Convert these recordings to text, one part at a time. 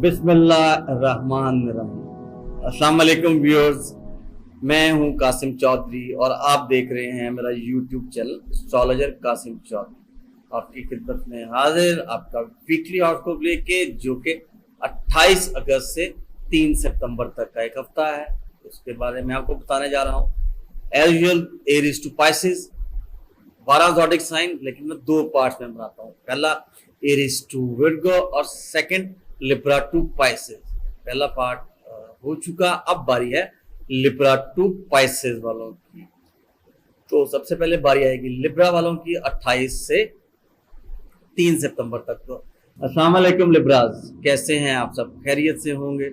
बिस्मिल्लाहिर्रहमानिर्रहीम। अस्सलाम वालेकुम व्यूअर्स, मैं हूं कासिम चौधरी और आप देख रहे हैं मेरा YouTube channel astrologer Kasim Chaudhary. आपकी खिदमत में हाजिर आपका वीकली हॉरोस्कोप लेके, जो कि 28 अगस्त से 3 सितंबर तक का एक हफ्ता है। उसके बारे में आपको बताने जा रहा हूँ। As usual Aries to Pisces 12 zodiac sign, लेकिन मैं 2 पार्ट्स में बनाता हूँ। पहला एरीज टू विर्गो और सेकंड लिब्रा टू पाइसेस। पहला पार्ट हो चुका, अब बारी है लिब्रा टू पाइसेस वालों की। तो सबसे पहले बारी आएगी लिब्रा वालों की 28 से 3 सितंबर तक। तो अस्सलाम वालेकुम लिब्राज, कैसे हैं आप सब? खैरियत से होंगे।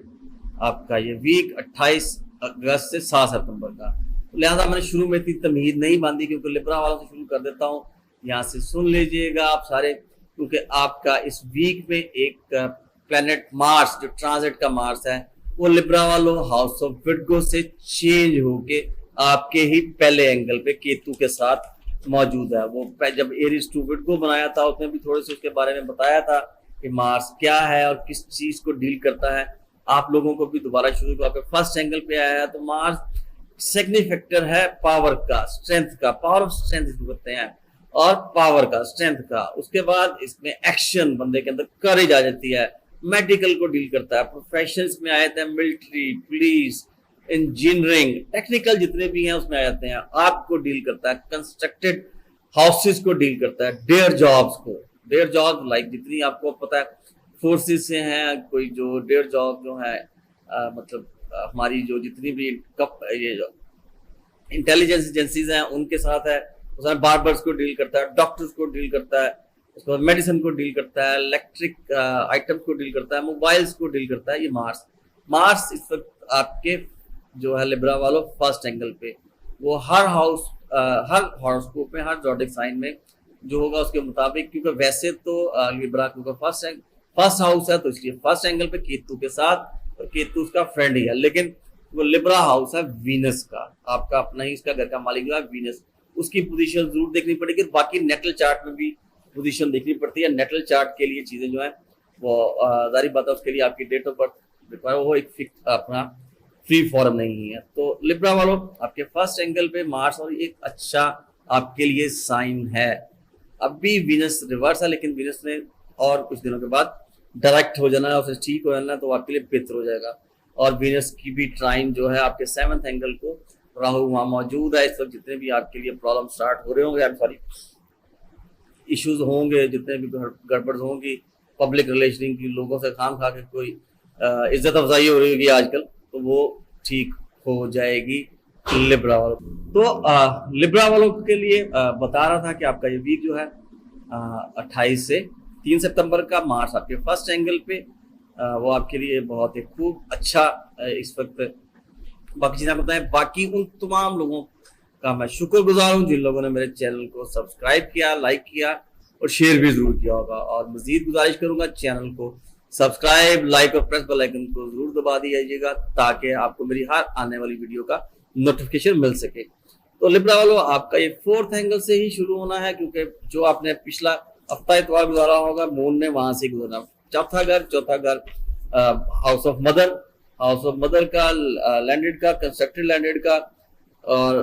आपका ये वीक 28 अगस्त से 7 सितंबर का, लिहाजा मैंने शुरू में इतनी तमहीद नहीं बांधी, क्योंकि लिब्रा वालों से शुरू कर देता हूँ। यहाँ से सुन लीजिएगा आप सारे, क्योंकि आपका इस वीक में एक प्लैनेट मार्स, जो ट्रांजिट का मार्स है, वो लिब्रा वालों हाउस ऑफ विर्गो से चेंज होके आपके ही पहले एंगल पे केतु के साथ मौजूद है। वो जब एरीज टू विर्गो बनाया था, उसमें भी थोड़े से उसके बारे में बताया था कि मार्स क्या है और किस चीज को डील करता है। आप लोगों को भी दोबारा शुरू को आपके फर्स्ट एंगल पे आया है। तो मार्स सेकंड फैक्टर है पावर का, स्ट्रेंथ का, पावर ऑफ स्ट्रेंथ इसको कहते हैं, और पावर का, स्ट्रेंथ का। उसके बाद इसमें एक्शन, बंदे के अंदर करेज आ जाती है। मेडिकल को डील करता है, प्रोफेशंस में आ जाते हैं, मिलिट्री, पुलिस, इंजीनियरिंग, टेक्निकल जितने भी हैं उसमें आ जाते हैं। आपको डील करता है, कंस्ट्रक्टेड हाउसेस को डील करता है, डेयर जॉब्स को, डेयर जॉब लाइक जितनी आपको पता है फोर्सेस से हैं, कोई जो डेयर जॉब जो है मतलब हमारी जो जितनी भी ये जो इंटेलिजेंस एजेंसीज हैं उनके साथ है। उसमें बार्बर्स को डील करता है, डॉक्टर्स को डील करता है, उसके बाद मेडिसिन को डील करता है, इलेक्ट्रिक आइटम्स को डील करता है, मोबाइल्स को डील करता है। ये मार्स इस वक्त आपके जो है लिब्रा वालों फर्स्ट एंगल पे, वो हर हर हॉरोस्कोप में, हर ज़ोडिक साइन में जो होगा उसके मुताबिक, क्योंकि वैसे तो लिब्रा क्योंकि फर्स्ट हाउस है, तो इसलिए फर्स्ट एंगल पे केतु के साथ, और केतु उसका फ्रेंड ही है, लेकिन वो लिब्रा हाउस है वीनस का, आपका अपना ही इसका घर का मालिक जो है वीनस, उसकी पोजीशन जरूर देखनी पड़ेगी। बाकी नेटल चार्ट में भी पोजीशन देखनी पड़ती है। नेटल चार्ट के लिए चीजें जो है वो जारी बात है, उसके लिए आपकी डेट ऑफ बर्थ रिक्वायर, वो एक फिक्स अपना फ्री फॉर्म नहीं है। तो लिब्रा वालों आपके फर्स्ट एंगल पे मार्स, और एक अच्छा आपके लिए साइन है। अभी वीनस रिवर्स है, लेकिन वीनस ने और कुछ दिनों के बाद डायरेक्ट हो जाना है, उसे ठीक हो जाना है, तो आपके लिए बेहतर हो जाएगा। और वीनस की भी ट्राइन जो है आपके 7th एंगल को, राहु वहां मौजूद है। इस वक्त जितने भी आपके लिए प्रॉब्लम स्टार्ट हो रहे होंगे, सॉरी इश्यूज होंगे, जितने भी गड़बड़ होंगी, पब्लिक रिलेशनिंग की, लोगों से खाम खा के कोई इज्जत अफजाई हो रही होगी आजकल, तो वो ठीक हो जाएगी लिब्रा वालों। तो लिब्रा वालों के लिए बता रहा था कि आपका ये वीक जो है 28 से 3 सितंबर का, मार्स आपके फर्स्ट एंगल पे, वो आपके लिए बहुत ही खूब अच्छा इस वक्त। बाकी चीज़ें बताएं, बाकी उन तमाम लोगों का मैं शुक्रगुजार हूँ जिन लोगों ने मेरे चैनल को सब्सक्राइब किया, लाइक किया और शेयर भी जरूर किया होगा। और मजीद गुजारिश करूंगा, चैनल को सब्सक्राइब, लाइक और प्रेस बेल आइकन को जरूर दबा दीजिएगा, ताकि आपको मेरी हर आने वाली वीडियो का नोटिफिकेशन मिल सके। तो लिब्रा वालों आपका ये 4th एंगल से ही शुरू होना है, क्योंकि जो आपने पिछला हफ्ता इतवार गुजारा होगा, मून ने वहां से गुजरना। चौथा घर हाउस ऑफ मदर का, लैंडेड का, कंस्ट्रक्टेड लैंडेड का, और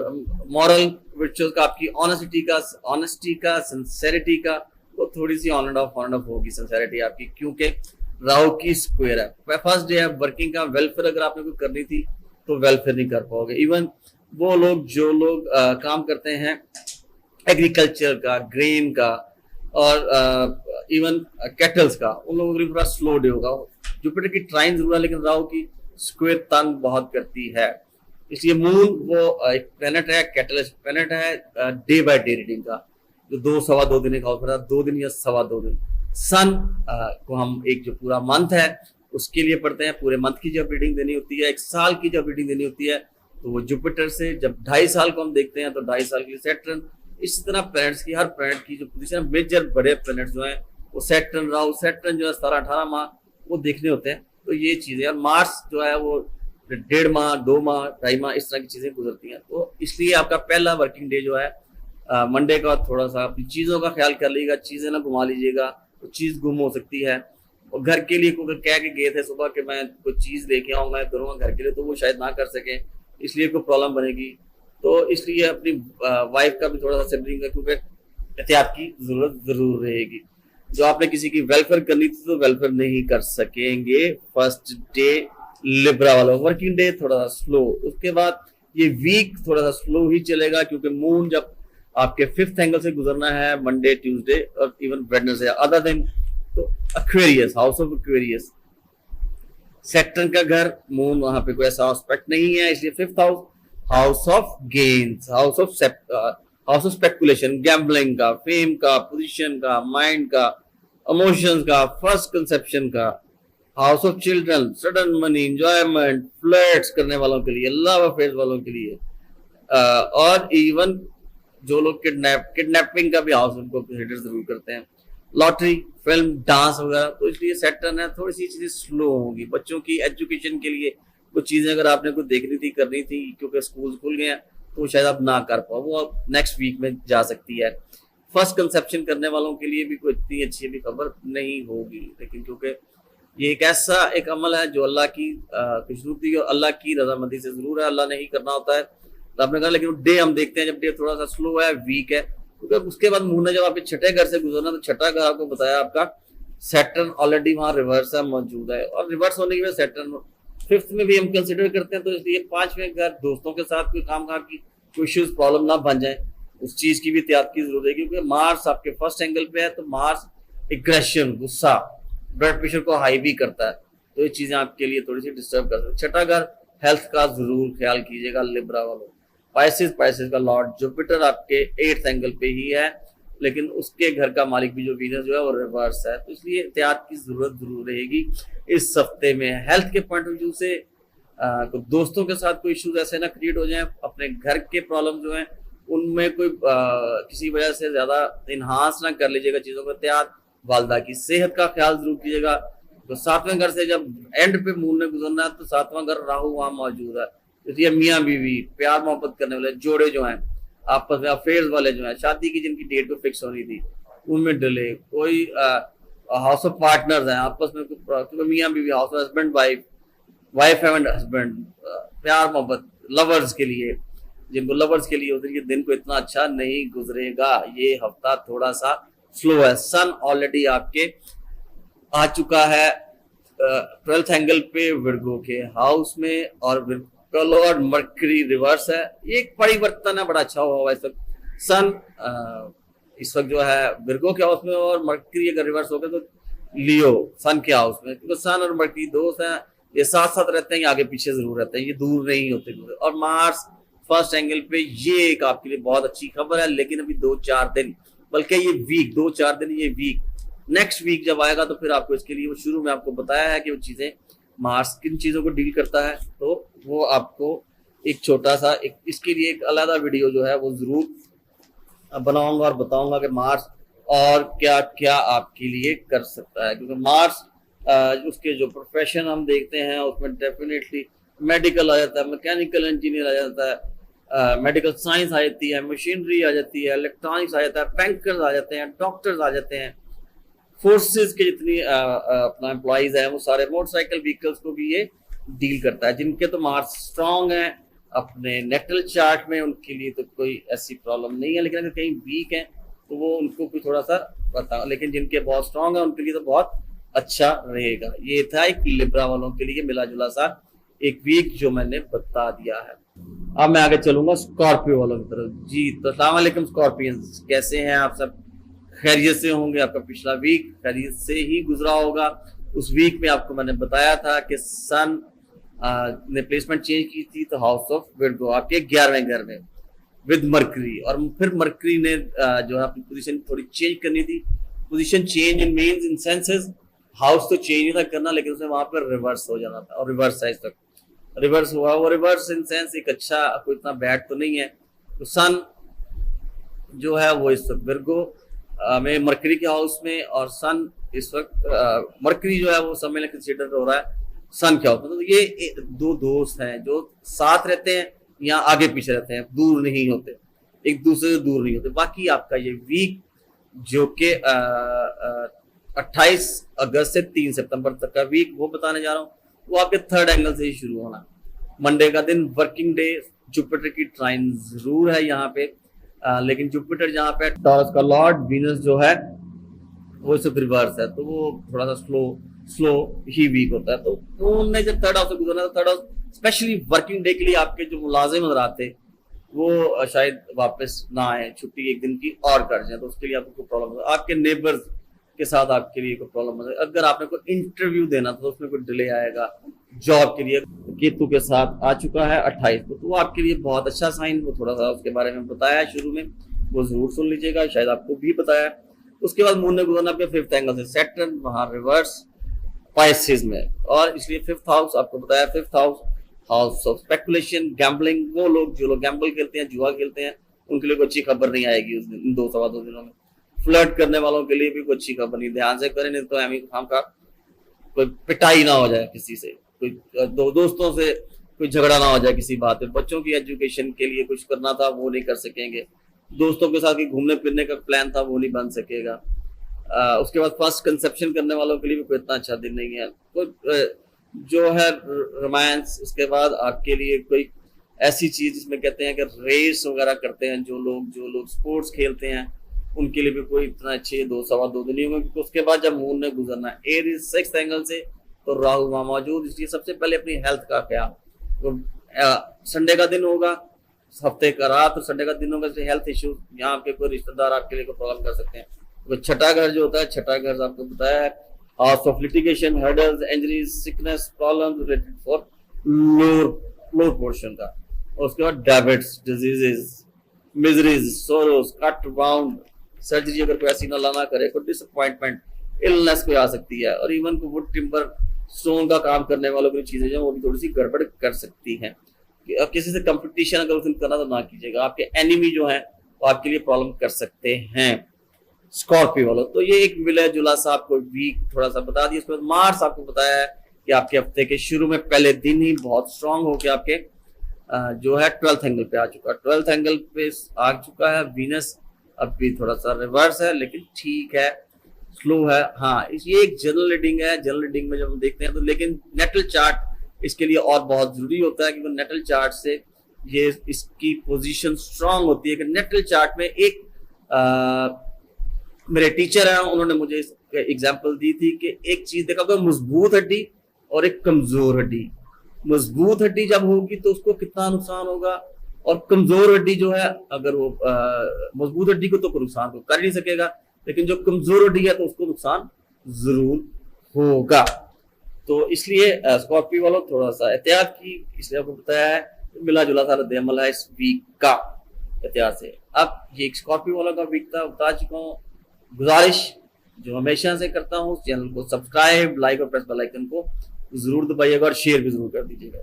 मॉरल विर्चुअल्स का, आपकी ऑनेस्टी का, सिंसेरिटी का, वो थोड़ी सी ऑन एंड ऑफ होगी सिंसेरिटी आपकी, क्योंकि राहु की स्क्वायर है। फर्स्ट डे है वर्किंग का, वेलफेयर अगर आपने कोई करनी थी तो वेलफेयर नहीं कर पाओगे। इवन वो लोग जो लोग काम करते हैं एग्रीकल्चर का, ग्रेन का, और इवन कैटल्स का, उन लोगों के लिए थोड़ा स्लो डे होगा। जुपिटर की ट्राइन जरूर है, लेकिन राहु की स्क्वायर तंग बहुत करती है। इसलिए मून वो एक प्लेनेट है, कैटलिस्ट प्लेनेट है, डे बाय डे रीडिंग का, जो 2-2.25 दिन का होता है, 2 दिन या 2.25 दिन। सन को हम एक जो पूरा मंथ है उसके लिए पढ़ते हैं, पूरे मंथ की जब रीडिंग देनी होती है, 1 साल की जब रीडिंग देनी होती है, तो वो जुपिटर से जब 2.5 साल को हम देखते हैं, तो 2.5 साल के लिए सैटर्न। इस तरह प्लैनेट्स की, हर प्लैनेट की जो पोजीशन, मेजर बड़े प्लैनेट्स जो हैं वो सैटर्न, राहु, सैटर्न जो है 17-18 माह वो देखने होते हैं। तो ये चीजें, और मार्स जो है वो 1.5 माह, 2 माह, 2.5 माह, इस तरह की चीजें गुजरती हैं। तो इसलिए आपका पहला वर्किंग डे जो है मंडे का, थोड़ा सा अपनी चीजों का ख्याल कर लीजिएगा, चीजें ना घुमा लीजिएगा, तो चीज गुम हो सकती है। और घर के लिए कोई कह के गए थे सुबह कि मैं कोई चीज लेके आऊंगा करूंगा घर के लिए, तो वो शायद ना कर सके, इसलिए कोई प्रॉब्लम बनेगी। तो इसलिए अपनी वाइफ का भी थोड़ा सा सिबलिंग का क्योंकि एहतियात की जरूरत जरूर रहेगी। जो आपने किसी की वेलफेयर करनी थी तो वेलफेयर नहीं कर सकेंगे। फर्स्ट डे लिब्रा वाला, वर्किंग डे थोड़ा सा स्लो, उसके बाद ये वीक थोड़ा सा स्लो ही चलेगा क्योंकि मून जब आपके 5th एंगल से गुजरना है मंडे ट्यूसडे और इवन वेडनेसडे अदर दिन, तो Aquarius, house of Aquarius, Saturn का घर, मून वहां पे कोई ऐसा एस्पेक्ट नहीं है, इसलिए 5th house, house of gains, house of speculation, gambling का, फेम का, पोजीशन का, माइंड का, इमोशंस का, फर्स्ट कंसेप्शन का, house of children, sudden money, enjoyment, flirts करने वालों के लिए, लव अफेयर्स वालों के लिए, और इवन जो लोग किडनैपिंग का भी हाउस उनको कंसीडर जरूर करते हैं, लॉटरी, फिल्म, डांस वगैरह। तो इसलिए सैटर्न है, थोड़ी सी चीजें स्लो होंगी। बच्चों की एजुकेशन के लिए कुछ चीजें अगर आपने कुछ देखनी थी करनी थी क्योंकि स्कूल खुल गए हैं तो शायद आप ना कर पाओ, वो नेक्स्ट वीक में जा सकती है। फर्स्ट कंसेप्शन करने वालों के लिए भी कोई इतनी अच्छी भी खबर नहीं होगी, लेकिन क्योंकि ये एक ऐसा एक अमल है जो अल्लाह की खुशनुदी और अल्लाह की रजामंदी से जरूर है, अल्लाह ने ही करना होता है। तो आपने कहा लेकिन डे हम देखते हैं, जब डे थोड़ा सा स्लो है, वीक है, क्योंकि उसके बाद मून ने जब आपके छठे घर से गुजरना, तो छठा घर आपको बताया आपका सैटर्न ऑलरेडी वहां रिवर्स है, मौजूद है, और रिवर्स होने की वजह सैटर्न 5th में भी हम कंसिडर करते हैं। तो इसलिए 5वें घर दोस्तों के साथ कोई काम की कोई इश्यूज प्रॉब्लम ना बन जाए, उस चीज की भी एहतियात की जरूरत है, क्योंकि मार्स आपके 1st एंगल पे है, तो मार्स एग्रेशन, गुस्सा, ब्लड प्रेशर को हाई भी करता है, तो ये चीजें आपके लिए थोड़ी सी डिस्टर्ब कर सकती है। छठा घर हेल्थ का जरूर ख्याल कीजिएगा लिब्रा वालों। पाइसेस का लॉर्ड जुपिटर आपके 8th एंगल पे ही है, लेकिन उसके घर का मालिक भी जो वीनस जो है वो रिवर्स है, तो इसलिए एहतियात की जरूरत जरूर रहेगी इस हफ्ते में। हेल्थ के पॉइंट ऑफ व्यू से तो दोस्तों के साथ कोई इश्यूज ऐसे ना क्रिएट हो जाए, अपने घर के प्रॉब्लम जो है उनमें कोई किसी वजह से ज्यादा इन्हांस ना कर लीजिएगा चीजों का। एहतियात, वालदा की सेहत का ख्याल जरूर कीजिएगा। तो 7वें घर से जब एंड पे मून ने गुजरना है, तो 7वां घर राहु वहां मौजूद है, इसलिए मियाँ बीवी, प्यार मोहब्बत करने वाले जोड़े जो हैं, आपस में अफेयर्स वाले जो हैं, शादी की जिनकी डेट को फिक्स होनी थी उनमें डिले, कोई हाउस ऑफ पार्टनर्स हैं आपस में, मियाँ बीवी, house of husband wife, wife and husband, प्यार मोहब्बत, लवर्स के लिए, जिनको लवर्स के लिए उधर ये दिन को इतना अच्छा नहीं गुजरेगा, ये हफ्ता थोड़ा सा स्लो है। सन ऑलरेडी आपके आ चुका है 12th एंगल पे विर्गो के हाउस में, और लॉर्ड मरकरी रिवर्स है, एक परिवर्तन है, बड़ा अच्छा हुआ इस वक्त। सन इस वक्त जो है विर्गो के हाउस में, और मरकरी अगर रिवर्स हो गया तो लियो सन के हाउस में, क्योंकि सन और मरकरी दोस्त हैं, ये साथ साथ रहते हैं, ये आगे पीछे जरूर रहते हैं, ये दूर नहीं होते। और मार्स 1st एंगल पे, ये एक आपके लिए बहुत अच्छी खबर है, लेकिन अभी 2-4 दिन, बल्कि ये वीक 2-4 दिन, ये वीक नेक्स्ट वीक जब आएगा तो फिर आपको इसके लिए वो शुरू में आपको बताया है कि वो चीजें मार्स किन चीजों को डील करता है, तो वो आपको एक छोटा सा इसके लिए एक अलग वीडियो जो है वो जरूर बनाऊंगा और बताऊंगा कि मार्स और क्या क्या आपके लिए कर सकता है। क्योंकि मार्स उसके जो प्रोफेशन हम देखते हैं उसमें डेफिनेटली मेडिकल आ जाता है, मैकेनिकल इंजीनियर आ जाता है, मेडिकल साइंस आ जाती है, मशीनरी आ जाती है, इलेक्ट्रॉनिक्स आ जाता है, बैंकर्स आ जाते हैं, डॉक्टर्स आ जाते हैं, फोर्सेस के जितनी अपना एम्प्लॉइज है वो सारे, मोटरसाइकिल व्हीकल्स को भी ये डील करता है। जिनके तो मार्स स्ट्रांग है अपने नेटल चार्ट में, उनके लिए तो कोई ऐसी प्रॉब्लम नहीं है, लेकिन अगर कहीं वीक है तो वो उनको भी थोड़ा सा बताओ, लेकिन जिनके बहुत स्ट्रांग है उनके लिए तो बहुत अच्छा रहेगा। ये था एक लिब्रा वालों के लिए मिला जुला सा एक वीक जो मैंने बता दिया है। अब मैं आगे चलूंगा स्कॉर्पियो वालों की तरफ। जी तो अस्सलाम वालेकुम स्कॉर्पियंस, कैसे हैं आप सब? खैरियत से होंगे? आपका पिछला वीक खैरियत से ही गुजरा होगा। उस वीक में आपको मैंने बताया था कि सन ने प्लेसमेंट चेंज की थी, तो हाउस ऑफ विर्गो आपके 11वें घर में विद मरकरी, और फिर मरकरी ने जो है अपनी पोजीशन थोड़ी चेंज करनी थी। Position change in means in senses house तो चेंज नहीं था करना, लेकिन उसमें वहां पर रिवर्स हो जाना था, और रिवर्स है इस तक रिवर्स हुआ। वो रिवर्स इन सेंस एक अच्छा, कोई इतना बैड तो नहीं है। तो सन जो है वो इस वक्त विर्गो में मरकरी के हाउस में, और सन इस वक्त मरकरी जो है वो समय में कंसीडर हो रहा है सन के हाउस में। तो ये दो दोस्त हैं जो साथ रहते हैं या आगे पीछे रहते हैं, दूर नहीं होते, एक दूसरे से दूर नहीं होते। बाकी आपका ये वीक जो कि 28 अगस्त से 3 सितंबर तक का वीक वो बताने जा रहा हूँ। वो आपके थर्ड एंगल से ही शुरू होना। मंडे का दिन वर्किंग डे, जुपिटर की ट्राइन जरूर है यहाँ पे, लेकिन जुपिटर जहाँ पे टॉरस का लॉर्ड, वीनस जो है वो सिर्फ रिवर्स है, तो वो थोड़ा सा स्लो ही वीक होता है। तो उन्होंने जब थर्ड हाउस से गुजरना था, third house specially working day के लिए आपके जो मुलाजिम हज़रात थे वो शायद वापस ना आए, छुट्टी एक दिन की और कर जाए, तो उसके लिए आपको कोई प्रॉब्लम हो, आपके नेबर्स के साथ आपके लिए कोई प्रॉब्लम हो, अगर आपने कोई इंटरव्यू देना था तो उसमें कोई डिले आएगा। जॉब के लिए केतु के साथ आ चुका है 28 को, तो वो आपके लिए बहुत अच्छा साइन, वो थोड़ा सा उसके बारे में बताया शुरू में, वो जरूर सुन लीजिएगा, शायद आपको भी बताया। उसके बाद मून ने गुजरना आपके फिफ्थ एंगल से, सैटर्न वहां रिवर्स पाइसेस में, और इसलिए फिफ्थ हाउस आपको बताया, fifth house of speculation, gambling, वो लोग जो लोग गैम्बल खेलते हैं, जुआ खेलते हैं, उनके लिए कोई अच्छी खबर नहीं आएगी उस दिन, इन 2 दिनों में। फ्लर्ट करने वालों के लिए भी कोई अच्छी खबर नहीं, ध्यान से करें, नहीं तो हमें काम का कोई पिटाई ना हो जाए किसी से, कोई दोस्तों से कोई झगड़ा ना हो जाए किसी बात पे। बच्चों की एजुकेशन के लिए कुछ करना था वो नहीं कर सकेंगे, दोस्तों के साथ घूमने फिरने का प्लान था वो नहीं बन सकेगा। उसके बाद फर्स्ट कंसेप्शन करने वालों के लिए भी कोई इतना अच्छा दिन नहीं है, कोई जो है रोमांस। उसके बाद आपके लिए कोई ऐसी चीज जिसमें कहते हैं कि रेस वगैरह करते हैं जो लोग स्पोर्ट्स खेलते हैं, उनके लिए भी कोई इतना अच्छे 2 दिन होंगे, क्योंकि उसके बाद जब मून ने गुजरना है एरीज सिक्स्थ एंगल से, तो राहु वहां मौजूद, इसलिए सबसे पहले अपनी हेल्थ का ख्याल, तो संडे का दिन होगा, हफ्ते का रात, तो संडे का दिन होगा, हेल्थ इश्यू, यहाँ पे कोई रिश्तेदार आपके लिए कोई प्रॉब्लम कर सकते हैं। तो छठा घर जो होता है, छठा घर आपको बताया है house of litigation, hurdles, injuries, sickness, problem related for lower portion का। और उसके बाद debits, diseases, miseries, Soros, cut bound, surgery अगर कोई ऐसी ना लाना करे, कोई डिसअपॉइंटमेंट, इलनेस कोई आ सकती है, और इवन को वुड टिम्बर स्टोन का काम करने वालों की चीजें जो वो भी थोड़ी सी गड़बड़ कर सकती हैं। किसी से कंपटीशन अगर उस दिन करना तो ना कीजिएगा, आपके एनिमी जो है वो आपके लिए प्रॉब्लम कर सकते हैं। स्कॉर्पियो वालों, तो ये एक मिले जुला सा आपको वीक थोड़ा सा बता दिया। उसके बाद मार्स आपको बताया है कि आपके हफ्ते के शुरू में पहले दिन ही बहुत स्ट्रांग होकर आपके जो है 12th एंगल पे आ चुका है, 12th एंगल पे आ चुका है। वीनस अब भी थोड़ा सा रिवर्स है, लेकिन ठीक है, स्लो है। हाँ, ये एक जनरल रीडिंग है, जनरल रीडिंग में जब हम देखते हैं तो, लेकिन नेटल चार्ट इसके लिए और बहुत जरूरी होता है, क्योंकि नेटल चार्ट से ये इसकी पोजीशन स्ट्रांग होती है। कि नेटल चार्ट में एक मेरे टीचर हैं, उन्होंने मुझे एग्जांपल दी थी कि एक चीज देखा होगा, मजबूत हड्डी और एक कमजोर हड्डी। मजबूत हड्डी जब होगी तो उसको कितना नुकसान होगा, और कमजोर हड्डी जो है, अगर वो मजबूत हड्डी को तो कोई नुकसान तो कर नहीं सकेगा, लेकिन जो कमजोर हड्डी है तो उसको नुकसान जरूर होगा। तो इसलिए स्कॉर्पियो वालों थोड़ा सा एहतियात की, इसलिए आपको बताया है, मिला जुला सा रद्द-ए-अमल है इस वीक का एहतियात से। अब ये स्कॉर्पियो वालों का वीक था, बता चुका हूँ। गुजारिश जो हमेशा से करता हूँ, चैनल को सब्सक्राइब, लाइक और प्रेस बेल आइकन को जरूर दबाइएगा और शेयर भी जरूर कर दीजिएगा।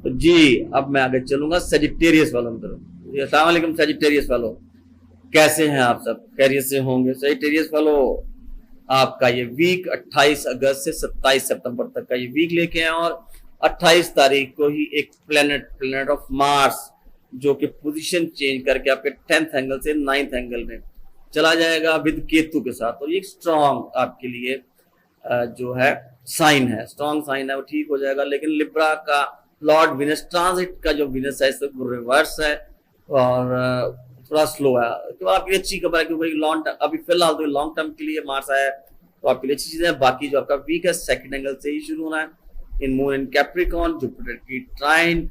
तो जी अब मैं आगे चलूंगा सेजिटेरियस वालों की तरफ। अस्सलाम वालेकुम सेजिटेरियस वालों, कैसे हैं आप सब? खैरियत से होंगे। सेजिटेरियस वालों, आपका ये वीक 28 अगस्त से 27 सितंबर तक का ये वीक लेके आए, और 28 तारीख को ही एक प्लेनेट ऑफ मार्स जो कि पोजीशन चेंज करके आपके 10th एंगल से 9th एंगल में चला जाएगा विद केतु के साथ। और ये स्ट्रॉन्ग आपके लिए जो है साइन है, स्ट्रॉन्ग साइन है, वो ठीक हो जाएगा। लेकिन लिब्रा का लॉर्ड विनस ट्रांजिट का जो विनस है वो रिवर्स है और थोड़ा स्लो है। तो आपके लिए अच्छी खबर है, क्योंकि लॉन्ग टर्म, अभी फिलहाल तो लॉन्ग टर्म के लिए मार्स आया है, तो आपके लिए अच्छी चीज है। बाकी जो आपका वीक है 2nd एंगल से ही शुरू होना है, इन मून इन कैप्रिकॉर्न, जुपिटर की ट्राइन,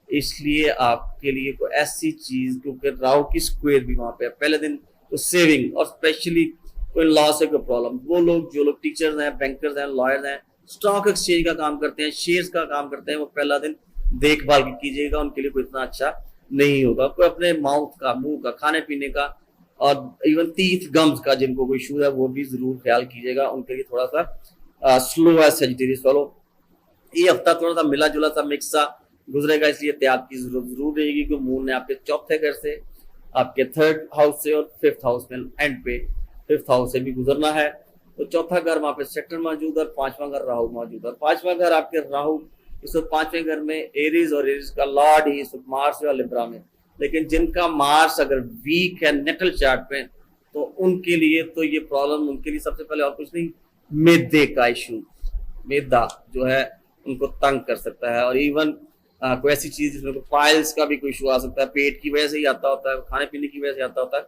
इसलिए आपके लिए कोई ऐसी चीज, क्योंकि राहु की स्क्वायर भी वहां पे है पहले दिन, तो सेविंग और स्पेशली कोई लॉस है, कोई प्रॉब्लम, वो लोग जो लोग टीचर्स हैं, बैंकर्स हैं, लॉयर्स हैं, स्टॉक एक्सचेंज का काम करते हैं, शेयर्स का काम करते हैं, वो पहला दिन देखभाल कीजिएगा, उनके लिए कोई इतना अच्छा नहीं होगा। कोई अपने माउथ का, मुंह का, खाने पीने का और इवन टीथ गम्स का जिनको कोई इशू है वो भी जरूर ख्याल कीजिएगा, उनके लिए थोड़ा सा स्लो है सेजिटेरियस वालों। ये हफ्ता थोड़ा सा मिला जुला सा मिक्स सा गुजरेगा, इसलिए एहतियात की जरूरत जरूर रहेगी, क्योंकि मून ने आपके 4th घर से, आपके 3rd हाउस से और 5th हाउस में एंड पे 5th हाउस से भी गुजरना है। तो 4था घर वहां पे सेक्टर मौजूद है, 5वां घर राहु मौजूद है। 5वां घर आपके राहु, इस वक्त 5वें घर में एरीज, और एरीज का लॉर्ड ही इस वक्त मार्स है लिब्रा में। लेकिन जिनका मार्स अगर वीक है नेटल चार्ट पे, तो उनके लिए तो ये प्रॉब्लम, उनके लिए सबसे पहले और कुछ नहीं, मैदे का इशू, मैदा जो है उनको तंग कर सकता है। और इवन कोई ऐसी चीज जिसमें पाइल्स का भी कोई इशू आ सकता है, पेट की वजह से ही आता होता है, खाने पीने की वजह से आता होता है,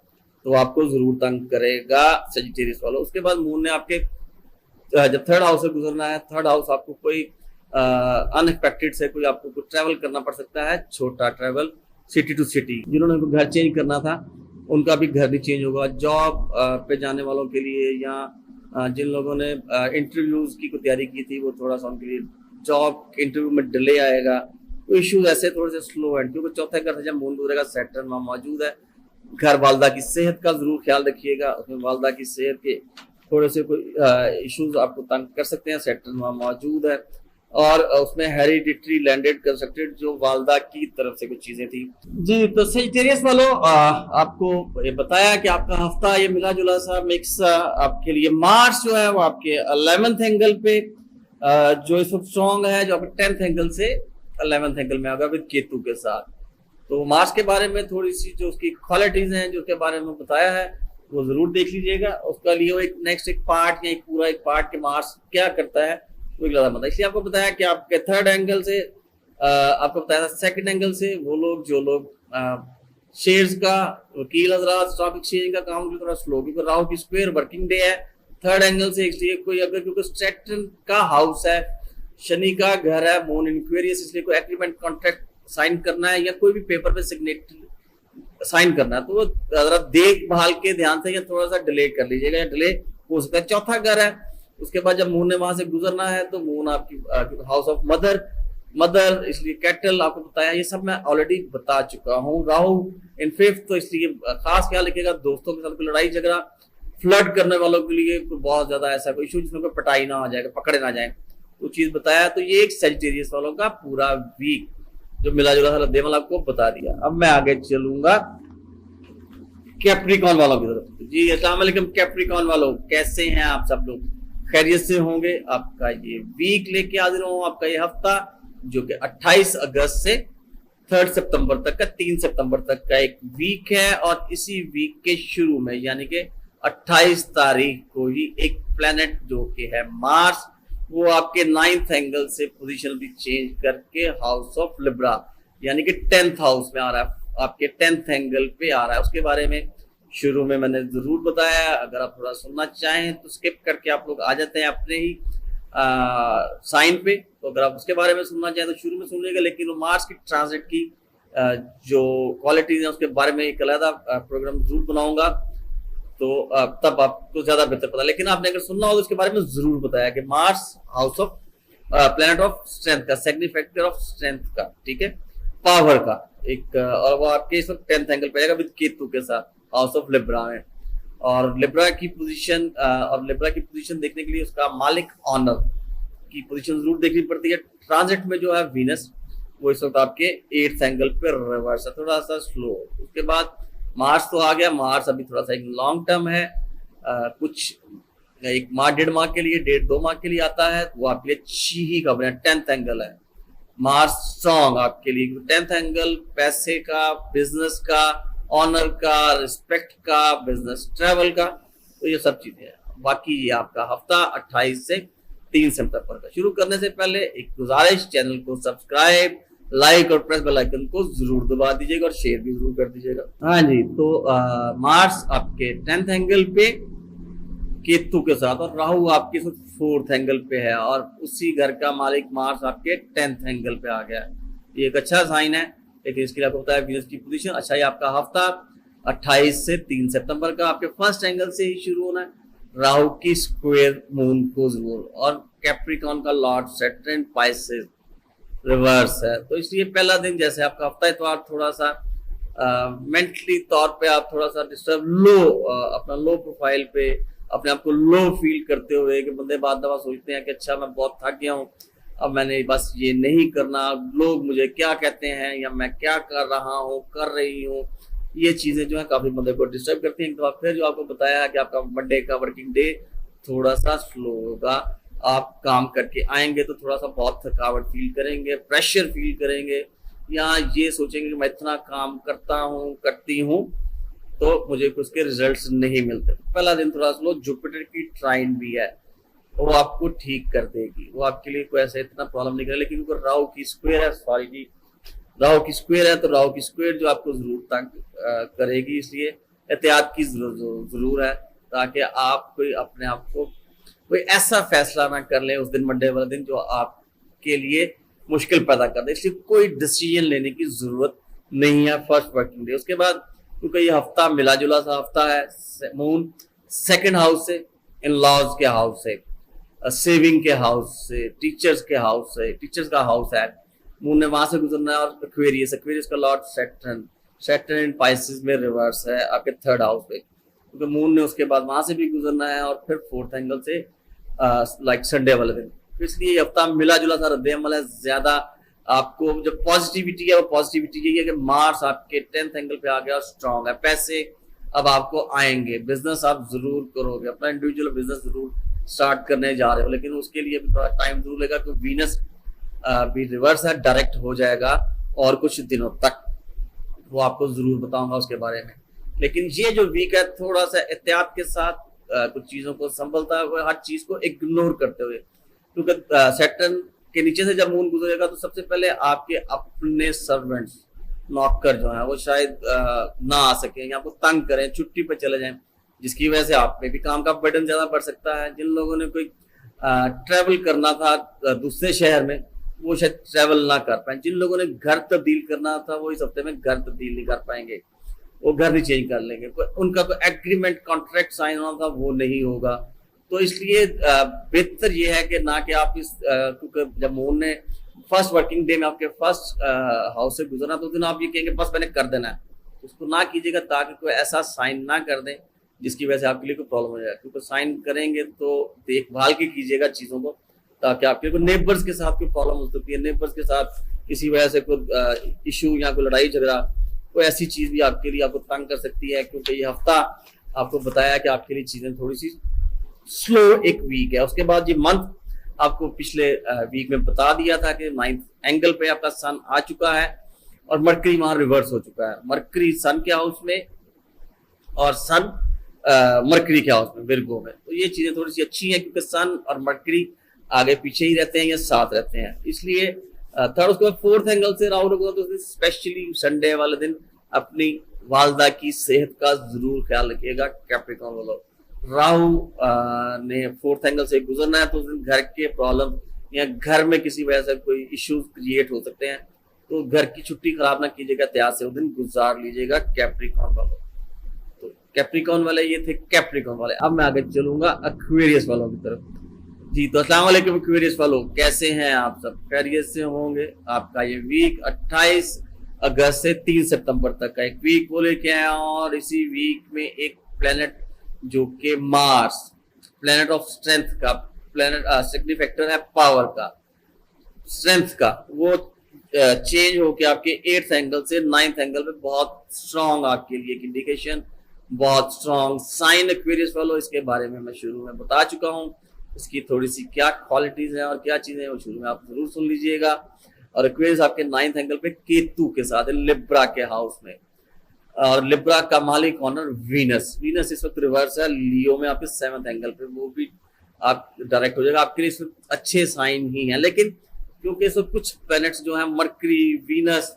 तो आपको जरूर तंग करेगा सेजिटेरियस वालों। उसके बाद मून ने आपके जब थर्ड हाउस से गुजरना है, थर्ड हाउस आपको कोई अनएक्सपेक्टेड से कोई आपको कुछ ट्रैवल करना पड़ सकता है, छोटा ट्रैवल, सिटी टू सिटी। जिन्होंने घर चेंज करना था उनका भी घर भी चेंज होगा। जॉब पे जाने वालों के लिए या जिन लोगों ने इंटरव्यूज की तैयारी की थी, वो थोड़ा सा उनके लिए जॉब इंटरव्यू में डिले आएगा, तो इश्यूज ऐसे थोड़े से स्लो है, क्योंकि चौथे घर से जब मून गुजरेगा, सैटर्न वहां मौजूद है। घर वालदा की सेहत का जरूर ख्याल रखिएगा, उसमें वालदा की सेहत के थोड़े से कोई इश्यूज आपको तंग कर सकते हैं, सैटर्न वहां मौजूद है। और उसमें हेरिडिटरी लैंडेड कंस्ट्रक्टेड जो वालदा की तरफ से कुछ चीजें थी जी। तो सेजिटेरियस वालों, आपको ये बताया कि आपका हफ्ता ये मिला जुला सा मिक्स आपके लिए। मार्स जो है वो आपके 11th एंगल पे जो इस वक्त स्ट्रॉन्ग है, जो आपके 10th एंगल से 11th एंगल में आगा विद केतु के साथ। तो मार्स के बारे में थोड़ी सी जो उसकी क्वालिटीज हैं, जो उसके बारे में बताया है, वो जरूर देख लीजिएगा। उसका लिए एक नेक्स्ट एक पार्ट या एक पूरा एक पार्ट के मार्स क्या करता है वो एक ज्यादा बताया। इसलिए आपको बताया कि आपके थर्ड एंगल से आपको बताया था, सेकंड एंगल से वो लोग जो लोग शेयर्स का वकील हजरात, स्टॉक एक्सचेंज का काम जो थोड़ा स्लो, क्योंकि राहु की स्क्वायर वर्किंग डे है थर्ड एंगल से। इसलिए कोई अगर, क्योंकि सैटर्न का हाउस है, शनि का घर है, मून इंक्वेरियस, इसलिए कोई एग्रीमेंट कॉन्ट्रैक्ट साइन करना है या कोई भी पेपर पे सिग्नेचर साइन करना है, तो वो जरा देखभाल के ध्यान से या थोड़ा सा डिले कर लीजिएगा, या डिले हो सकता है। चौथा घर है, उसके बाद जब मून ने वहां से गुजरना है, तो मून आपकी हाउस ऑफ मदर, इसलिए कैटल आपको बताया, ये सब मैं ऑलरेडी बता चुका हूँ। राहु इन 5th, तो इसलिए खास ख्याल रखिएगा दोस्तों के साथ कोई लड़ाई झगड़ा, फ्लर्ट करने वालों के लिए बहुत ज्यादा ऐसा कोई इशू जिसमें कोई पटाई ना हो जाएगा, पकड़े ना जाए, तो चीज बताया। तो ये एक सेजिटेरियस वालों का पूरा वीक जो मिला जुला सा देवल आपको बता दिया। अब मैं आगे चलूंगा कैप्रिकॉन वालों की तरफ। जी अस्सलाम वालेकुम कैप्रिकॉन वालों, कैसे हैं आप सब लोग? खैरियत से होंगे। आपका ये वीक लेके हाजिर हूं, आपका ये हफ्ता जो कि 28 अगस्त से 3 सितंबर तक का, 3 सितंबर तक का एक वीक है। और इसी वीक के शुरू में यानी कि 28 तारीख को ही एक प्लेनेट जो कि है मार्स, वो आपके 9th एंगल से पोजीशन भी चेंज करके हाउस ऑफ लिब्रा यानी कि 10th हाउस में आ रहा है, आपके 10th एंगल पे आ रहा है। उसके बारे में शुरू में मैंने जरूर बताया, अगर आप थोड़ा सुनना चाहें तो स्किप करके आप लोग आ जाते हैं अपने ही साइन पे। तो अगर आप उसके बारे में सुनना चाहें तो शुरू में सुनिएगा, लेकिन वो मार्स की ट्रांजिट की जो क्वालिटीज है उसके बारे में एक अलग प्रोग्राम जरूर बनाऊंगा, तो तब आपको ज्यादा बेहतर पता। लेकिन आपने अगर सुनना हो तो उसके बारे में जरूर बताया कि Mars house of planet of strength का, सिग्निफैक्टर ऑफ स्ट्रेंथ का, ठीक है, पावर का एक, और वो आपके इस वक्त 10th एंगल पे आएगा विद केतु के साथ हाउस ऑफ लिब्रा में। और लिब्रा की पोजीशन देखने के लिए उसका मालिक ऑनर की पोजीशन जरूर देखनी पड़ती है। ट्रांजिट में जो है वीनस, वो इस वक्त आपके 8th एंगल पे रिवर्स है, थोड़ा सा स्लो। उसके बाद मार्स तो आ गया, मार्स अभी थोड़ा सा एक लॉन्ग टर्म है, कुछ एक माह 1.5 माह के लिए, 1.5-2 माह के लिए आता है, वो आपके लिए अच्छी ही खबर है। 10th एंगल है मार्स स्ट्रॉन्ग आपके लिए, 10th एंगल पैसे का, बिजनेस का, ऑनर का, रिस्पेक्ट का, बिजनेस ट्रैवल का, तो ये सब चीजें हैं। बाकी ये आपका हफ्ता 28 से 3 सितंबर का। शुरू करने से पहले एक गुजारिश, चैनल को सब्सक्राइब, लाइक और प्रेस बेल आइकन को जरूर दबा दीजिएगा और शेयर भी जरूर कर दीजिएगा। हाँ जी, तो मार्स आपके 10th एंगल पे केतु के साथ, और राहु आपके 4th एंगल पे है, और उसी घर का मालिक मार्स आपके 10th एंगल पे आ गया। ये एक अच्छा साइन है, लेकिन इसके लिए आपको बताया वीनस की पोजीशन। अच्छा, ये आपका हफ्ता 28 से 3 सितंबर का आपके 1st एंगल से ही शुरू होना है, राहु की स्क्वायर मून को जरूर, और कैप्रिकॉन का लॉर्ड सैटर्न पाइसेस रिवर्स है। तो इसलिए पहला दिन जैसे आपका हफ्ता इतवार थोड़ा सा मेंटली तौर पे आप थोड़ा सा डिस्टर्ब, अपना लो प्रोफाइल पे अपने आप को लो फील करते हुए कि बंदे बाद दफा सोचते हैं कि अच्छा मैं बहुत थक गया हूँ, अब मैंने बस ये नहीं करना, लोग मुझे क्या कहते हैं या मैं क्या कर रहा हूँ, कर रही हूँ, ये चीजें जो है काफी बंदे को डिस्टर्ब करती हैं। एक दफा फिर जो आपको बताया है कि आपका मंडे का वर्किंग डे थोड़ा सा स्लो होगा, आप काम करके आएंगे तो थोड़ा सा बहुत थकावट फील करेंगे, प्रेशर फील करेंगे, या ये सोचेंगे कि मैं इतना काम करता हूँ, करती हूँ, तो मुझे उसके रिजल्ट्स नहीं मिलते। पहला दिन थोड़ा स्लो, जुपिटर की ट्राइन भी है, वो आपको ठीक कर देगी, वो आपके लिए कोई ऐसा इतना प्रॉब्लम नहीं करेगा। लेकिन राहु की स्क्वायर है, सॉरी जी, राहु की स्क्वायर है, तो राहु की स्क्वायर जो आपको जरूर तंग करेगी, इसलिए एहतियात की जरूर है, ताकि आप कोई अपने आप को कोई ऐसा फैसला ना कर ले उस दिन, मंडे वाले दिन, जो आपके लिए मुश्किल पैदा कर दे। इसलिए कोई डिसीजन लेने की जरूरत नहीं है फर्स्ट वर्किंग डे। उसके बाद क्योंकि ये हफ्ता मिला जुला सा हफ्ता है, मून सेकंड हाउस से, इन लॉज के हाउस से, सेविंग के हाउस से, टीचर्स के हाउस से, टीचर्स का हाउस है, मून ने वहां से गुजरना है। और एक्वेरियस, एक्वेरियस का लॉर्ड सैटर्न, सैटर्न इन पाइसेस में रिवर्स है आपके थर्ड हाउस पे, क्योंकि मून ने उसके बाद वहां से भी गुजरना है और फिर फोर्थ एंगल से लाइक संडे वाले दिन। तो इसलिए हफ्ता मिला जुला सा रद्द-ए-अमल है। ज्यादा आपको जो पॉजिटिविटी है वो पॉजिटिविटी यही है कि मार्स आपके 10th एंगल पे आ गया और स्ट्रांग है। पैसे अब आपको आएंगे, बिजनेस आप जरूर करोगे, अपना इंडिविजुअल बिजनेस जरूर स्टार्ट करने जा रहे हो, लेकिन उसके लिए भी थोड़ा टाइम जरूर लगेगा, क्योंकि वीनस भी रिवर्स है, डायरेक्ट हो जाएगा और कुछ दिनों तक, वो आपको जरूर बताऊंगा उसके बारे में। लेकिन ये जो वीक है, थोड़ा सा एहतियात के साथ कुछ चीजों को संभलता हुआ, हर चीज को इग्नोर करते हुए, क्योंकि सैटर्न के नीचे से जब मून गुजरेगा तो सबसे पहले आपके अपने सर्वेंट्स, नौकर जो है वो शायद ना आ सके या आपको तंग करें, छुट्टी पर चले जाएं, जिसकी वजह से आप में भी काम का बर्डन ज्यादा बढ़ सकता है। जिन लोगों ने कोई ट्रेवल करना था दूसरे शहर में, वो शायद ट्रेवल ना कर पाए। जिन लोगों ने घर तब्दील करना था वो इस हफ्ते में घर तब्दील नहीं कर पाएंगे, वो घर नहीं चेंज कर लेंगे। उनका कोई एग्रीमेंट कॉन्ट्रैक्ट साइन होना था वो नहीं होगा। तो इसलिए बेहतर ये है कि ना कि आप इस, क्योंकि जब मून ने फर्स्ट वर्किंग डे में आपके फर्स्ट हाउस से गुजरना, तो उस दिन आप ये कहेंगे बस मैंने कर देना है, उसको ना कीजिएगा, ताकि कोई ऐसा साइन ना कर दें जिसकी वजह से आपके लिए कोई प्रॉब्लम हो जाए। क्योंकि साइन करेंगे तो देखभाल के कीजिएगा चीजों को, ताकि आपके को नेबर्स के साथ कोई प्रॉब्लम हो सकती है, नेबर्स के साथ किसी वजह से कोई इशू या कोई लड़ाई झगड़ा, कोई ऐसी चीज भी आपके लिए आपको तंग कर सकती है। क्योंकि ये हफ्ता आपको बताया कि आपके लिए चीजें थोड़ी सी स्लो एक वीक है। उसके बाद ये मंथ आपको पिछले वीक में बता दिया था कि 9th एंगल पे आपका सन आ चुका है और मरकरी वहां रिवर्स हो चुका है। मरकरी सन के हाउस में और सन मरकरी के हाउस में, विर्गो में। तो ये चीजें थोड़ी सी अच्छी हैं, क्योंकि सन और मरकरी आगे पीछे ही रहते हैं या साथ रहते हैं, इसलिए थर्ड। उसके बाद फोर्थ एंगल से राहु ने, तो स्पेशली संडे वाले दिन अपनी वालदा की सेहत का जरूर ख्याल रखिएगा। कैप्रिकॉर्न वालों, राहु ने फोर्थ एंगल से गुजरना है, तो उस दिन घर के प्रॉब्लम या घर में किसी वजह से कोई इश्यूज क्रिएट हो सकते हैं, तो घर की छुट्टी खराब ना कीजिएगा, त्याग से उस दिन गुजार लीजिएगा कैप्रिकॉर्न वालों। तो कैप्रिकॉर्न वाले ये थे कैप्रिकॉर्न वाले। अब मैं आगे चलूंगा एक्वेरियस वालों की तरफ। जी तो अस्सलाम वालेकुम एक्वेरियस वालों, कैसे हैं आप सब? खैरियत से होंगे। आपका ये वीक 28 अगस्त से 3 सितंबर तक का एक वीक वो लेके आया, और इसी वीक में एक प्लेनेट जो कि मार्स, प्लेनेट ऑफ स्ट्रेंथ का प्लेनेट, सिग्निफैक्टर है पावर का, स्ट्रेंथ का, वो चेंज होके आपके 8th एंगल से 9th एंगल पे बहुत स्ट्रॉन्ग आपके लिए इंडिकेशन, बहुत स्ट्रॉन्ग साइन एक्वेरियस वालों। इसके बारे में मैं शुरू में बता चुका हूँ, इसकी थोड़ी सी क्या क्वालिटीज हैं और क्या चीजें हैं वो शुरू में आप जरूर सुन लीजिएगा। और एक्वेरियस आपके 9th एंगल पे केतु के साथ है, लिब्रा के हाउस में, और लिब्रा का मालिक ऑनर वीनस। वीनस इस वक्त रिवर्स है लियो में आपके 7th एंगल पे, वो भी आप डायरेक्ट हो जाएगा। आपके लिए इस वक्त अच्छे साइन ही हैं, लेकिन क्योंकि इस वक्त कुछ प्लैनेट्स जो है मरकरी, वीनस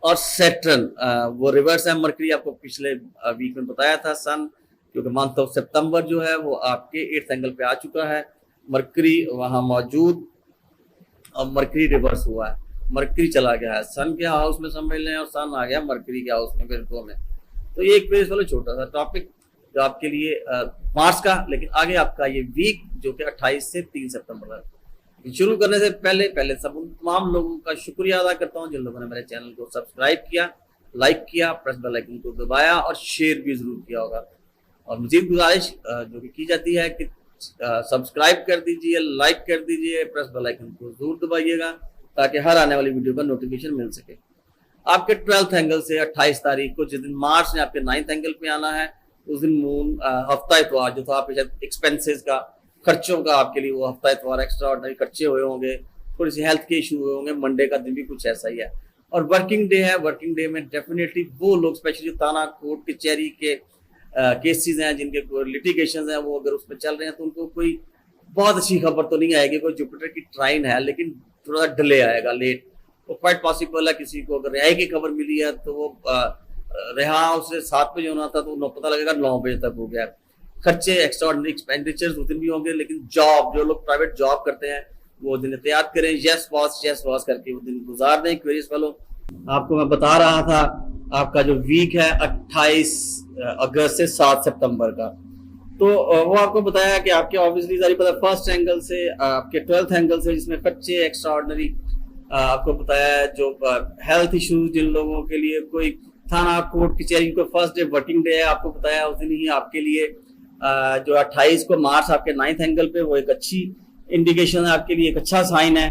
और सैटर्न वो रिवर्स है। मरकरी आपको पिछले वीक में बताया था, सन क्योंकि मंथ ऑफ सितंबर जो है वो आपके 8th एंगल पे आ चुका है, मरकरी वहां मौजूद, और मरकरी रिवर्स हुआ है, मरकरी चला गया है सन के हाउस में समझ लें, और सन आ गया मरकरी के हाउस में, विर्गो में। तो ये एक पेज वाला छोटा सा टॉपिक जो आपके लिए मार्च का। लेकिन आगे आपका ये वीक जो कि 28 से 3 सितंबर तक। शुरू करने से पहले सब तमाम लोगों का शुक्रिया अदा करता हूँ जिन लोगों ने मेरे चैनल को सब्सक्राइब किया, लाइक किया, प्रेस बेल आइकन को दबाया और शेयर भी जरूर किया होगा। और मजीद गुजारिश जो भी की जाती है कि सब्सक्राइब कर दीजिए, लाइक कर दीजिए, प्रेस बेल आइकन को जरूर दबाइएगा, ताकि हर आने वाली वीडियो का नोटिफिकेशन मिल सके। आपके 12th एंगल से 28 तारीख को, जिस दिन मार्च ने आपके 9th एंगल पे आना है, उस दिन मून हफ्ता इतवार जो था आपके एक्सपेंसेस का, खर्चों का, आपके लिए वो हफ्ता इतवार एक्स्ट्रा ऑर्डिनरी खर्चे हुए होंगे, थोड़ी सी हेल्थ के इशू हुए होंगे, मंडे का दिन भी कुछ ऐसा ही है। और वर्किंग डे है, वर्किंग डे में डेफिनेटली वो लोग स्पेशली थाना कोर्ट कचहरी के केसेस हैं जिनके लिटिगेशन हैं, वो अगर उसमें चल रहे हैं तो उनको कोई बहुत अच्छी खबर तो नहीं आएगी। कोई जुपिटर की ट्राइन है लेकिन थोड़ा डिले आएगा, लेट। तो क्वाइट पॉसिबल है किसी को अगर रिहाई की खबर मिली है तो वो रिहा उसे 7 बजे होना था तो उन्हें पता लगेगा 9 बजे तक हो गया। खर्चे एक्स्ट्राऑर्डिनरी एक्सपेंडिचर्स उस दिन भी होंगे, लेकिन जॉब जो लोग प्राइवेट जॉब करते हैं वो दिन एहतियात करें, यस बॉस करके वो दिन गुजार दें। क्वेरीज वालों, आपको मैं बता रहा था आपका जो वीक है 28 अगस्त से 7 सितंबर का, तो वो आपको बताया कि आपके ऑब्वियसली सारी पता फर्स्ट एंगल से आपके 12th एंगल से जिसमें खर्चे एक्स्ट्राऑर्डिनरी आपको बताया है, जो हेल्थ इश्यूज जिन लोगों के लिए कोई थाना कोर्ट कचहरी को फर्स्ट डे वर्किंग डे है, आपको बताया उस दिन ही आपके लिए जो 28 को मार्च आपके 9th एंगल पे वो एक अच्छी इंडिकेशन है आपके लिए, एक अच्छा साइन है,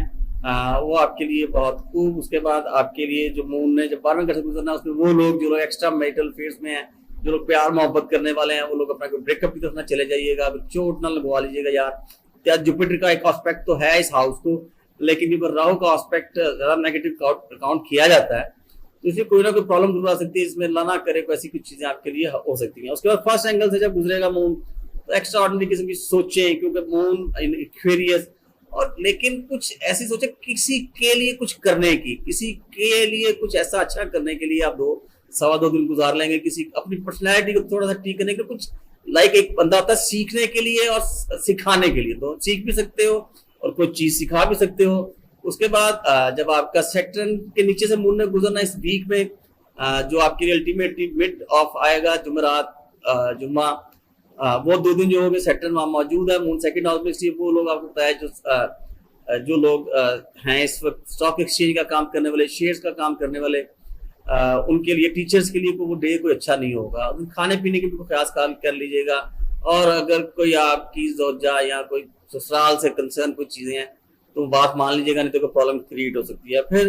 वो आपके लिए बहुत खूब। उसके बाद आपके लिए जो मून ने जब 12वें घर से गुजरना उसमें वो लोग जो लोग एक्स्ट्रा मैरिटल फेज में हैं, जो लोग प्यार मोहब्बत करने वाले हैं, वो लोग अपना ब्रेकअप की तरफ ना चले जाइएगा, चोट ना लगवा लीजिएगा यार। क्या जुपिटर का एक एस्पेक्ट तो है इस हाउस को, लेकिन जब राहु का एस्पेक्ट ज्यादा नेगेटिव काउंट किया जाता है तो इससे कोई ना कोई प्रॉब्लम जरूर आ सकती है। इसमें लाना करे ऐसी कुछ चीजें आपके लिए हो सकती हैं। उसके बाद फर्स्ट एंगल से जब गुजरेगा मून तो एक्स्ट्रा ऑर्डिनरी किस्म की सोचें, क्योंकि मून इन एक्वेरियस, और लेकिन कुछ ऐसी सोचे किसी के लिए कुछ करने की, किसी के लिए कुछ ऐसा अच्छा करने के लिए आप 2-2.25 दिन गुजार लेंगे, किसी अपनी पर्सनैलिटी को थोड़ा सा ठीक करने के कुछ लाइक एक बंदा आता है सीखने के लिए और सिखाने के लिए, तो सीख भी सकते हो और कोई चीज सिखा भी सकते हो। उसके बाद जब आपका सैटर्न के नीचे से मून ने गुजरना इस वीक में, जो आपके लिए अल्टीमेटली मिड ऑफ आएगा जुमेरात जुम्मा, वो 2 दिन जो होंगे सैटर्न वहां मौजूद है, मून सेकंड हाउस में, इसलिए वो लोग आपको बताया जो लोग हैं इस वक्त स्टॉक एक्सचेंज का काम करने वाले, शेयर्स का काम करने वाले, उनके लिए, टीचर्स के लिए वो डे कोई अच्छा नहीं होगा। खाने पीने की भी ख्यास कर लीजिएगा, और अगर कोई आपकी जोजा या कोई ससुराल से कंसर्न कुछ चीजें हैं तो बात मान लीजिएगा, नहीं तो कोई प्रॉब्लम क्रिएट हो सकती है। फिर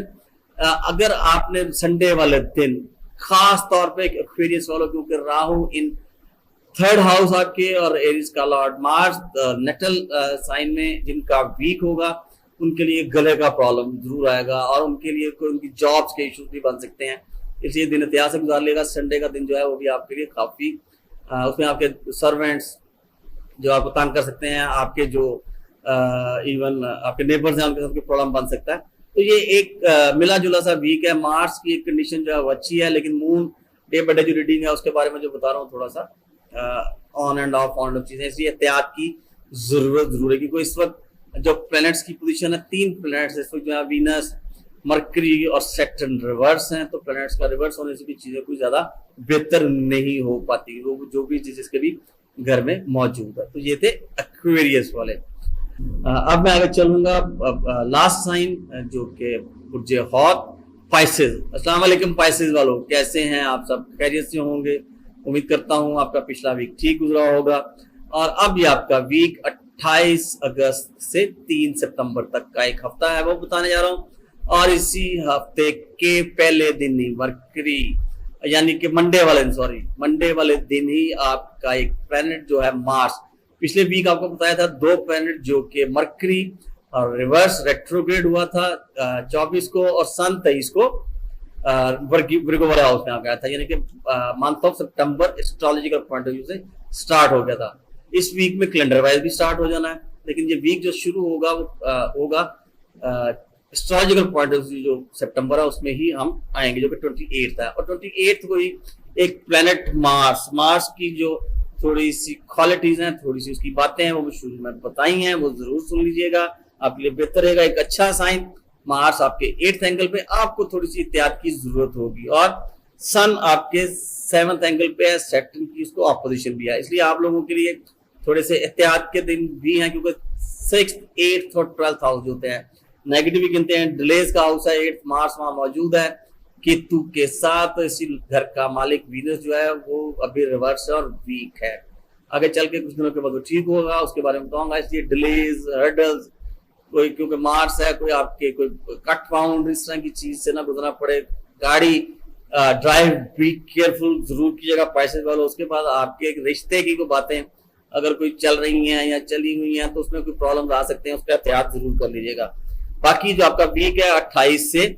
अगर आपने संडे वाले दिन खास तौर पे एक्वेरियस वालों, क्योंकि राहु इन 3rd हाउस आपके और एरीज का लॉर्ड मार्स नेटल साइन में जिनका वीक होगा, उनके लिए गले का प्रॉब्लम जरूर आएगा और उनके लिए कोई उनकी जॉब्स के इश्यूज भी बन सकते हैं, इसलिए दिन एहतियात से गुजार लेगा। संडे का दिन जो है वो भी आपके लिए काफी उसमें आपके सर्वेंट्स जो आपको तंग कर सकते हैं, आपके जो इवन आपके नेबर्स हैं उनके साथ प्रॉब्लम बन सकता है। तो ये एक मिला जुला सा वीक है। मार्स की एक कंडीशन जो है वो अच्छी है, लेकिन मून डे बाय डे जो रीडिंग है उसके बारे में जो बता रहा हूँ थोड़ा सा ऑन एंड ऑफ चीजें, इसलिए एहतियात की जरूरत है। क्योंकि इस वक्त जो प्लैनेट्स की पोजीशन है, 3 प्लैनेट्स इस वक्त जो है वीनस, मरकरी और सैटर्न रिवर्स हैं, तो प्लैनेट्स का रिवर्स होने से भी चीजें कुछ ज्यादा बेहतर नहीं हो पाती, वो जो भी जिसके भी घर में मौजूद है। तो ये थे एक्वेरियस वाले। अब मैं आगे चलूंगा लास्ट साइन जो कि बुर्जे हौत पाइसेस। अस्सलाम वालेकुम पाइसेस वालों, कैसे हैं आप सब? खैरियत से होंगे, उम्मीद करता हूं आपका पिछला वीक ठीक गुजरा होगा। और अब ये आपका वीक 28 अगस्त से 3 सितंबर तक का एक हफ्ता है वो बताने जा रहा हूं, और इसी हफ्ते के पहले दिन ही मरकरी यानी कि मंडे वाले दिन ही आपका एक प्लैनेट जो है मार्स, पिछले वीक आपको बताया था 2 प्लैनेट जो कि मरकरी और रिवर्स रेट्रोग्रेड हुआ था 24 को और सन 23 को वर्गो वाले हाउस में आ गया था, यानी कि month of September astrological point of view से स्टार्ट हो गया था। इस वीक में कैलेंडर वाइज भी स्टार्ट हो जाना है, लेकिन ये वीक जो शुरू होगा वो होगा एस्ट्रोलॉजिकल पॉइंट ऑफ व्यू जो सितंबर है उसमें ही हम आएंगे, जो कि 28 है। और 28 को ही एक प्लैनेट मार्स की जो थोड़ी सी क्वालिटीज हैं, थोड़ी सी उसकी बातें हैं, वो शुरू में बताई हैं, वो जरूर सुन लीजिएगा, आपके लिए बेहतर रहेगा। एक अच्छा साइन मार्स आपके 8th एंगल पे, आपको थोड़ी सी एहतियात की जरूरत होगी, और सन आपके 7th एंगल पे है, सैटर्न की उसको ऑपोजिशन भी है, इसलिए आप लोगों के लिए थोड़े से एहतियात के दिन भी हैं, क्योंकि 6th, 8th और 12th हाउस होते हैं नेगेटिव भी गिनते हैं। डिलेज का हाउस है 8th, मार्स वहां मौजूद है केतु के साथ, इसी घर का मालिक वीनस जो है वो अभी रिवर्स और वीक है। आगे चल के कुछ दिनों के बाद वो ठीक होगा, उसके बारे में बताऊंगा। इसलिए डिलेज, हर्डल्स, कोई क्योंकि मार्स है, कोई आपके कोई कट फाउंड इस तरह की चीज से ना गुजरना पड़े। गाड़ी ड्राइव भी केयरफुल जरूर कीजिएगा पाइसेस वालों। उसके बाद आपके एक रिश्ते की कोई बातें अगर कोई चल रही हैं या चली हुई हैं तो उसमें कोई प्रॉब्लम आ सकते हैं, उसका एहतियात जरूर कर लीजिएगा। बाकी जो आपका वीक है 28 से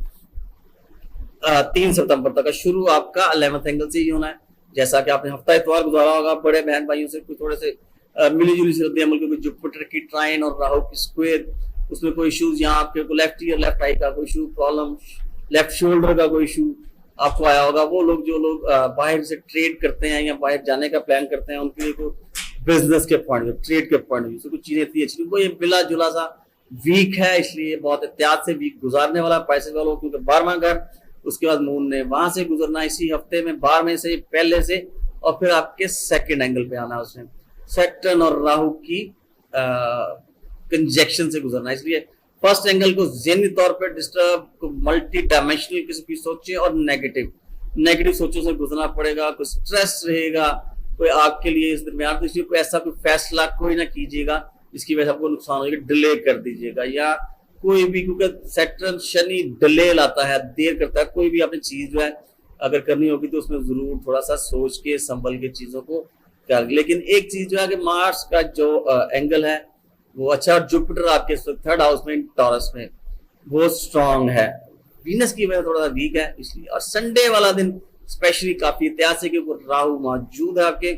3 सितंबर तक का शुरू आपका 11th एंगल से ही होना है। जैसा कि आपने हफ्ता इतवार गुजारा होगा बड़े बहन भाइयों से, कोई थोड़े से मिली जुली सी रद्द अमल, क्योंकि जुपिटर की ट्राइन और राहु की स्क्वायर, उसमें कोई इश्यूज, यहाँ आपके को लेफ्ट ईयर लेफ्ट आई का कोई इशू, प्रॉब्लम, लेफ्ट शोल्डर का कोई इशू आपको आया होगा। वो लोग जो लोग बाहर से ट्रेड करते हैं या बाहर जाने का प्लान करते हैं, उनके लिए को बिजनेस के पॉइंट व्यू, ट्रेड के पॉइंट व्यू से कुछ चीजें इतनी अच्छी, वो ये मिला जुला सा वीक है, इसलिए बहुत एहतियात से वीक गुजारने वाला पैसे वालों, क्योंकि 12वां घर, उसके बाद मून ने वहां से गुजरना इसी हफ्ते में, 12वें से पहले से, और फिर आपके सेकंड एंगल पे आना है उसने, सैटर्न और राहु की कंजक्शन से गुजरना है। इसलिए फर्स्ट एंगल को ज़हनी तौर पर डिस्टर्ब, मल्टी डायमेंशनल किसी की सोचें और नेगेटिव सोचों से गुजरना पड़ेगा, कोई स्ट्रेस रहेगा कोई आपके लिए इस दरमियान, तो इसलिए कोई ऐसा कोई फैसला कोई ना कीजिएगा जिसकी वजह से आपको नुकसान होगा, डिले कर दीजिएगा, या कोई भी, क्योंकि सैटर्न शनि डिले लाता है, देर करता है, कोई भी आपने चीज जो है अगर करनी होगी तो उसमें जरूर थोड़ा सा सोच के संभल के चीजों को कर। लेकिन एक चीज जो है कि मार्स का जो एंगल है वो अच्छा, और जुपिटर आपके थर्ड हाउस में टॉरस में वो स्ट्रांग है, वीनस की वजह थोड़ा सा वीक है इसलिए। और संडे वाला दिन स्पेशली काफी ऐतिहासिक है, राहु मौजूद है आपके,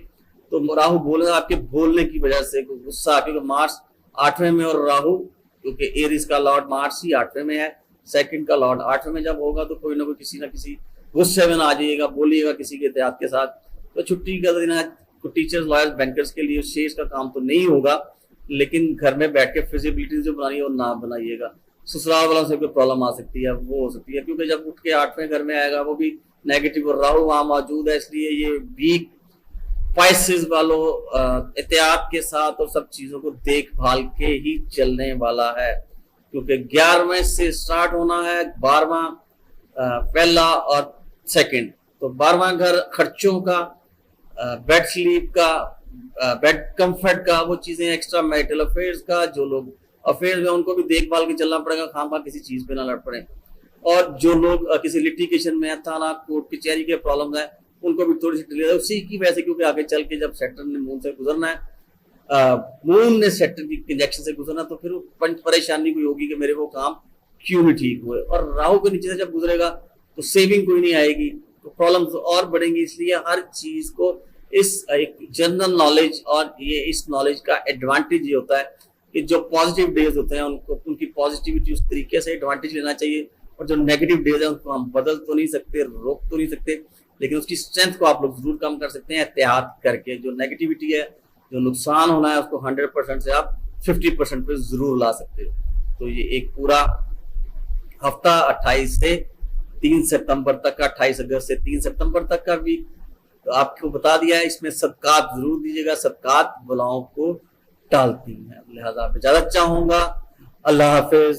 तो राहु बोले आपके बोलने की वजह से गुस्सा, क्योंकि मार्स 8वें में और राहु, क्योंकि एरिस का लॉर्ड मार्स ही 8वें में है, सेकंड का लॉर्ड 8वें में जब होगा तो कोई ना कोई किसी ना किसी गुस्से में आ जाइएगा, बोलिएगा किसी के एहतियात के साथ। तो छुट्टी का दिन है टीचर्स, लॉयर्स, बैंकर्स के लिए शेष का काम तो नहीं होगा, लेकिन घर में बैठ के फिजिबिलिटी जो बनानी है वो ना बनाइएगा। ससुराल वालों से कोई प्रॉब्लम आ सकती है, वो हो सकती है, क्योंकि जब उठ के 8वें घर में आएगा वो भी नेगेटिव, और राहु वहां मौजूद है, इसलिए ये वीक स्पाइसेस वालों एहतियात के साथ और सब चीजों को देखभाल के ही चलने वाला है, क्योंकि 11वें से स्टार्ट होना है 12वां पहला और सेकंड। तो 12वां घर खर्चों का, बेड स्लीप का, बेड कंफर्ट का, वो चीजें, एक्स्ट्रा मैरिटल अफेयर्स का, जो लोग अफेयर्स में उनको भी देखभाल के चलना पड़ेगा, खाम खा किसी चीज पे ना लड़ पड़े। और जो लोग किसी लिटिगेशन में, थाना कोर्ट कचहरी के प्रॉब्लम है, उनको भी थोड़ी सी डिले उसी की वजह से, क्योंकि आगे चल के जब सैटर्न ने मून से गुजरना है, मून ने सैटर्न की कंजक्शन से गुजरना, तो फिर परेशानी कोई होगी कि मेरे वो काम क्यों नहीं ठीक हुए। और राहु के नीचे से जब गुजरेगा तो सेविंग कोई नहीं आएगी, तो प्रॉब्लम्स और बढ़ेंगी। इसलिए हर चीज को इस एक जनरल नॉलेज, और ये इस नॉलेज का एडवांटेज ये होता है कि जो पॉजिटिव डेज होते हैं उनको, उनकी पॉजिटिविटी उस तरीके से एडवांटेज लेना चाहिए, और जो नेगेटिव डेज है उनको हम बदल तो नहीं सकते, रोक तो नहीं सकते, लेकिन उसकी स्ट्रेंथ को आप लोग जरूर कम कर सकते हैं एहतियात करके। जो नेगेटिविटी है, जो नुकसान होना है, उसको 100% से आप 50% पे जरूर ला सकते हो। तो ये एक पूरा हफ्ता 28 से 3 सितंबर तक का, 28 अगस्त से 3 सितंबर तक का वीक तो आपको बता दिया है। इसमें सदकात जरूर दीजिएगा, सदकात बलाओं को टालती हैं, लिहाजा आप इजाजत चाहूंगा। अल्लाह हाफिज।